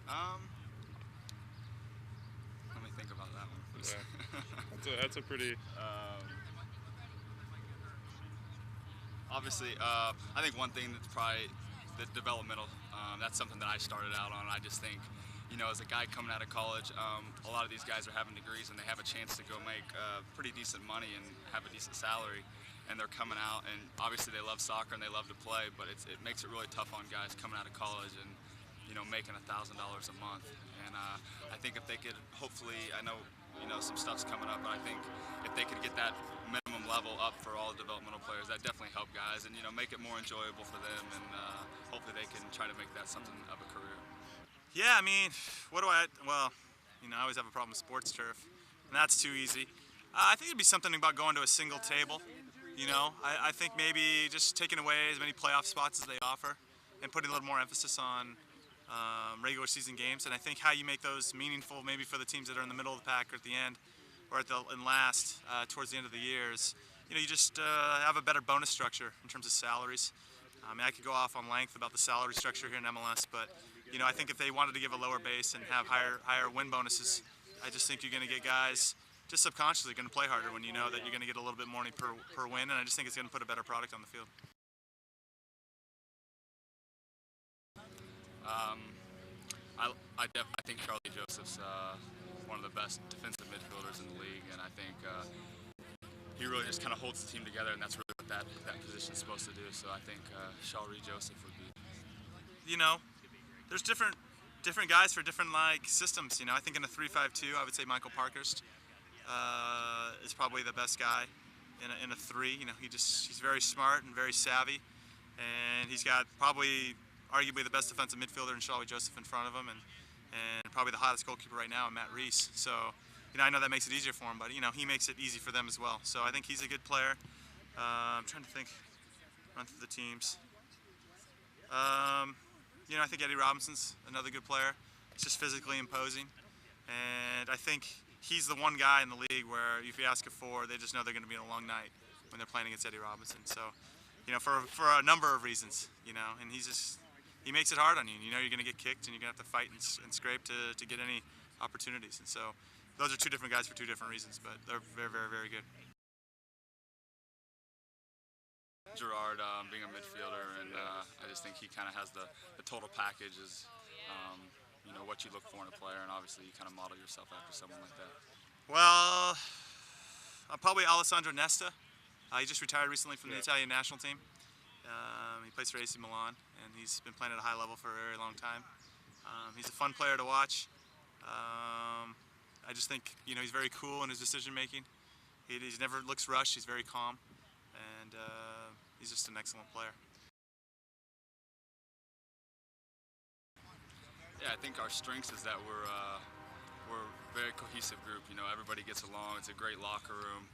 Um, Let me think about that one. Yeah, that's a pretty. Obviously, I think one thing that's probably the developmental. That's something that I started out on. I just think, as a guy coming out of college, a lot of these guys are having degrees and they have a chance to go make pretty decent money and have a decent salary. And they're coming out, and obviously they love soccer and they love to play, but it makes it really tough on guys coming out of college and making $1,000 a month. And I think if they could, hopefully, I know some stuff's coming up, but I think if they could get that minimum level up for all the developmental players, that definitely help guys and make it more enjoyable for them, and hopefully they can try to make that something of a career. Yeah, I mean, what do I? Well, I always have a problem with sports turf, and that's too easy. I think it'd be something about going to a single table. I think maybe just taking away as many playoff spots as they offer, and putting a little more emphasis on regular season games. And I think how you make those meaningful, maybe for the teams that are in the middle of the pack or at the end, or in last towards the end of the years, you just have a better bonus structure in terms of salaries. I mean, I could go off on length about the salary structure here in MLS, but I think if they wanted to give a lower base and have higher win bonuses, I just think you're going to get guys just subconsciously going to play harder when you know that you're going to get a little bit more money per win, and I just think it's going to put a better product on the field. Um, I think Charlie Joseph's one of the best defensive midfielders in the league, and I think he really just kind of holds the team together, and that's really what that position is supposed to do. So I think Charlie Joseph would be. There's different guys for different systems. I think in a 3-5-2, I would say Michael Parkhurst is probably the best guy in a three. He's very smart and very savvy, and he's got probably arguably the best defensive midfielder in Charlie Joseph in front of him, and probably the hottest goalkeeper right now, Matt Reese. So I know that makes it easier for him, but he makes it easy for them as well. So I think he's a good player. I'm trying to think, run through the teams. I think Eddie Robinson's another good player. He's just physically imposing, and I think he's the one guy in the league where if you ask a four, they just know they're going to be in a long night when they're playing against Eddie Robinson. So, for a number of reasons, and he makes it hard on you. You're going to get kicked and you're going to have to fight and scrape to get any opportunities. And so those are two different guys for two different reasons, but they're very, very, very good. Gerard being a midfielder, and I just think he kind of has the total package is what you look for in a player, and obviously you kind of model yourself after someone like that. Well, probably Alessandro Nesta. He just retired recently from the Italian national team. He plays for AC Milan, and he's been playing at a high level for a very long time. He's a fun player to watch. I just think he's very cool in his decision making. He never looks rushed. He's very calm, and he's just an excellent player. Yeah, I think our strengths is that we're a very cohesive group. Everybody gets along. It's a great locker room,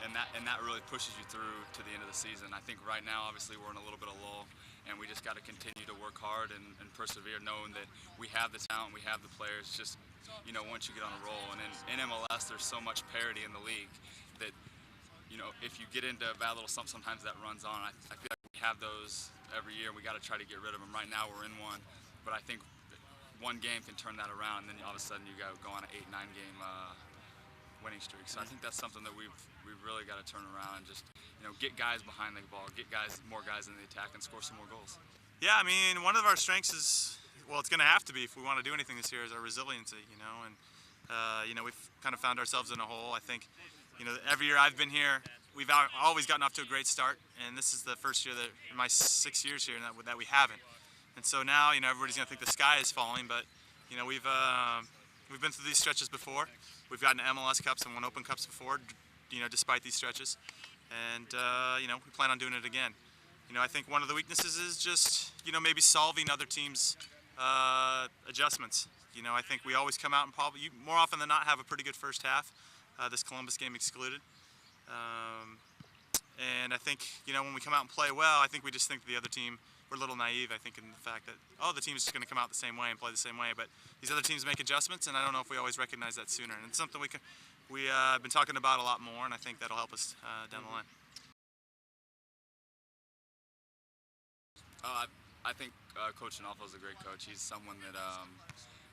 and that really pushes you through to the end of the season. I think right now, obviously, we're in a little bit of lull, and we just got to continue to work hard and persevere, knowing that we have the talent, we have the players. Just once you get on a roll, and in MLS, there's so much parity in the league that if you get into a bad little something, sometimes that runs on. I feel like we have those every year. We got to try to get rid of them. Right now, we're in one. But I think one game can turn that around, and then all of a sudden you go on an 8-9 game winning streak. So I think that's something that we've really got to turn around and just get guys behind the ball, get more guys in the attack, and score some more goals. Yeah, I mean, one of our strengths is, well, it's going to have to be if we want to do anything this year, is our resiliency. And we've kind of found ourselves in a hole. I think every year I've been here, we've always gotten off to a great start, and this is the first year that in my 6 years here that we haven't. And so now, everybody's going to think the sky is falling, but, we've been through these stretches before. We've gotten to MLS Cups and won Open Cups before, despite these stretches. And, we plan on doing it again. I think one of the weaknesses is just, maybe solving other teams' adjustments. I think we always come out and probably, more often than not, have a pretty good first half, this Columbus game excluded. And I think, when we come out and play well, I think we just think the other team, we're a little naive, I think, in the fact that, the team is just going to come out the same way and play the same way. But these other teams make adjustments, and I don't know if we always recognize that sooner. And it's something we've been talking about a lot more, and I think that'll help us down the line. I think Coach Anolfo is a great coach. He's someone that,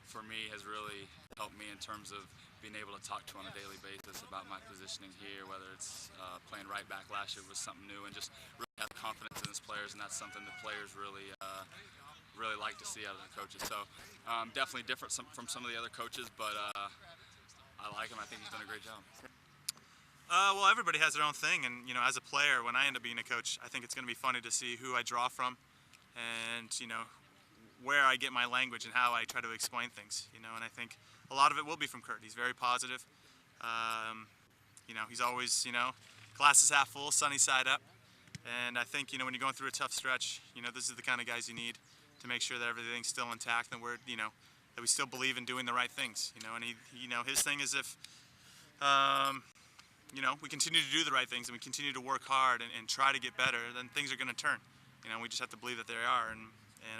for me, has really helped me in terms of being able to talk to on a daily basis about my positioning here, whether it's playing right back last year was something new, and just really have confidence in his players, and that's something the players really really like to see out of the coaches. So definitely different from some of the other coaches, but I like him. I think he's done a great job. Well, everybody has their own thing, and as a player, when I end up being a coach, I think it's going to be funny to see who I draw from, and where I get my language and how I try to explain things. And I think a lot of it will be from Kurt. He's very positive. He's always glass is half full, sunny side up, and I think when you're going through a tough stretch, this is the kind of guys you need to make sure that everything's still intact and that we still believe in doing the right things. And his thing is if we continue to do the right things and we continue to work hard and try to get better, then things are going to turn. We just have to believe that they are. And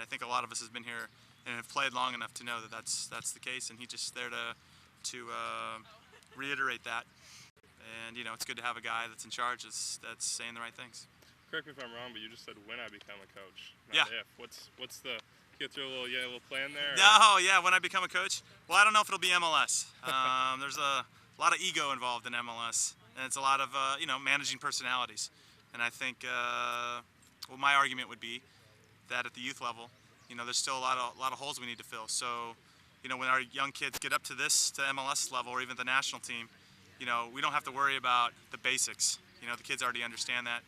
I think a lot of us has been here and have played long enough to know that that's the case. And he's just there to reiterate that. And it's good to have a guy that's in charge that's saying the right things. Correct me if I'm wrong, but you just said when I become a coach, not yeah. if. What's the get through a little plan there? No, yeah. When I become a coach, well, I don't know if it'll be MLS. There's a lot of ego involved in MLS. And it's a lot of managing personalities, and I think my argument would be that at the youth level, there's still a lot of holes we need to fill. So, when our young kids get up to MLS level or even the national team, we don't have to worry about the basics. The kids already understand that,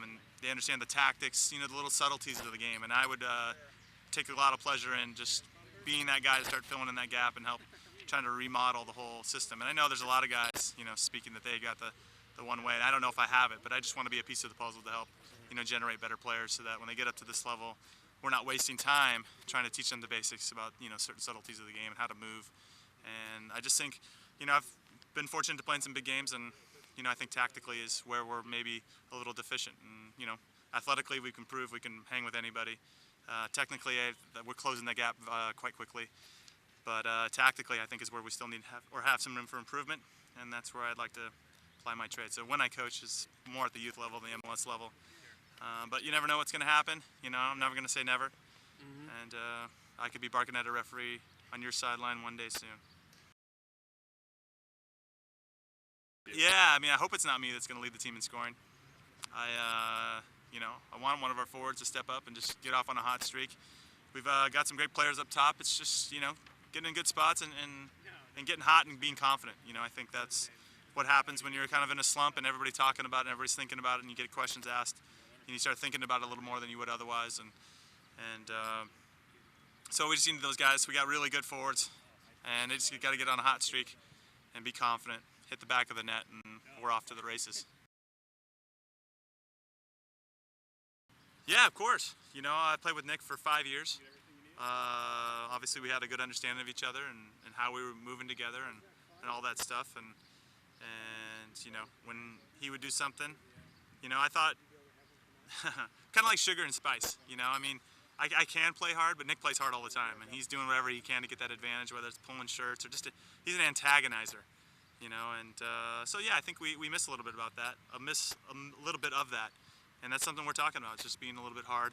and they understand the tactics, the little subtleties of the game. And I would take a lot of pleasure in just being that guy to start filling in that gap and help. Trying to remodel the whole system. And I know there's a lot of guys, speaking that they got the one way. And I don't know if I have it, but I just want to be a piece of the puzzle to help, generate better players so that when they get up to this level, we're not wasting time trying to teach them the basics about, certain subtleties of the game and how to move. And I just think, I've been fortunate to play in some big games, and, I think tactically is where we're maybe a little deficient. And, athletically we can prove we can hang with anybody. Technically, we're closing the gap quite quickly. But tactically, I think is where we still need to have some room for improvement, and that's where I'd like to apply my trade. So when I coach is more at the youth level, the MLS level. But you never know what's going to happen. I'm never going to say never. Mm-hmm. And I could be barking at a referee on your sideline one day soon. Yeah, I hope it's not me that's going to lead the team in scoring. I want one of our forwards to step up and just get off on a hot streak. We've got some great players up top. It's just, getting in good spots and getting hot and being confident. I think that's what happens when you're kind of in a slump and everybody's talking about it and everybody's thinking about it and you get questions asked and you start thinking about it a little more than you would otherwise. And so we just need those guys. We got really good forwards and they just got to get on a hot streak and be confident, hit the back of the net, and we're off to the races. Yeah, of course. I played with Nick for 5 years. Obviously we had a good understanding of each other and how we were moving together and all that stuff. And when he would do something, I thought kind of like sugar and spice. I can play hard, but Nick plays hard all the time, and he's doing whatever he can to get that advantage, whether it's pulling shirts or just he's an antagonizer. And so yeah, I think we miss a little bit about that. Miss a little bit of that, and that's something we're talking about. It's just being a little bit hard.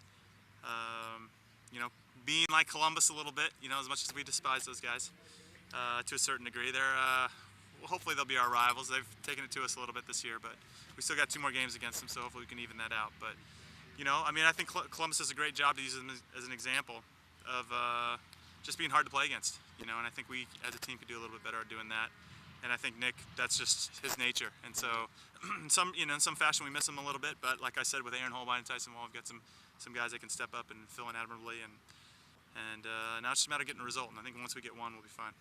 Being like Columbus a little bit, as much as we despise those guys to a certain degree. Hopefully they'll be our rivals. They've taken it to us a little bit this year, but we still got 2 more games against them, so hopefully we can even that out. But, I think Columbus does a great job to use them as an example of just being hard to play against, and I think we as a team could do a little bit better at doing that. And I think Nick, that's just his nature. And so, in some fashion we miss him a little bit, but like I said, with Aaron Holbein and Tyson Wall, we've got some guys that can step up and fill in admirably, and now it's just a matter of getting a result, and I think once we get one, we'll be fine.